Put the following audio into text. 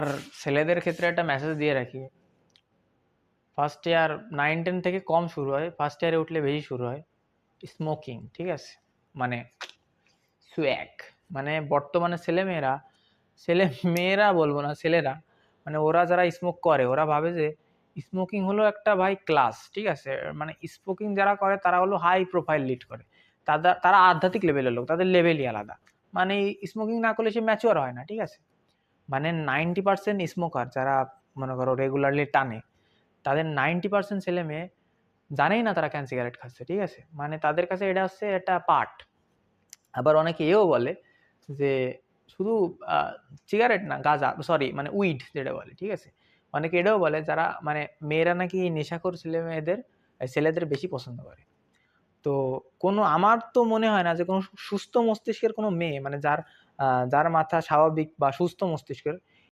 আর ছেলেদের ক্ষেত্রে একটা মেসেজ দিয়ে রাখি, ফার্স্ট ইয়ার 9-10 থেকে কম শুরু হয়, ফার্স্ট ইয়ারে উঠলে বেশি শুরু হয় স্মোকিং, ঠিক আছে? মানে সুয়াক, মানে বর্তমানে ছেলে মেয়েরা বলবো না, ছেলেরা, মানে ওরা যারা স্মোক করে ওরা ভাবে যে স্মোকিং হলো একটা ভাই ক্লাস, ঠিক আছে? মানে স্মোকিং যারা করে তারা হলো হাই প্রোফাইল লিড করে, তারা আধ্যাত্মিক লেভেলের লোক, তাদের লেভেলই আলাদা। মানে স্মোকিং না করলে সে ম্যাচিওর হয় না, ঠিক আছে? মানে 90% স্মোকার যারা মনে করো রেগুলারলি টানে, তাদের 90% ছেলে মেয়ে জানেই না তারা কেন সিগারেট খাচ্ছে, ঠিক আছে? মানে তাদের কাছে এটা হচ্ছে একটা পার্ট। আবার অনেকে এও বলে যে শুধু সিগারেট না, গাঁজা, সরি মানে উইড যেটা বলে, ঠিক আছে? অনেকে এটাও বলে যারা মানে মেয়েরা নাকি নেশাখোর ছেলেদের বেশি পছন্দ করে। তো আমার তো মনে হয় না যে কোনো সুস্থ মস্তিষ্কের কোনো মেয়ে, মানে যার মাথা স্বাভাবিক বা সুস্থ মস্তিষ্কের,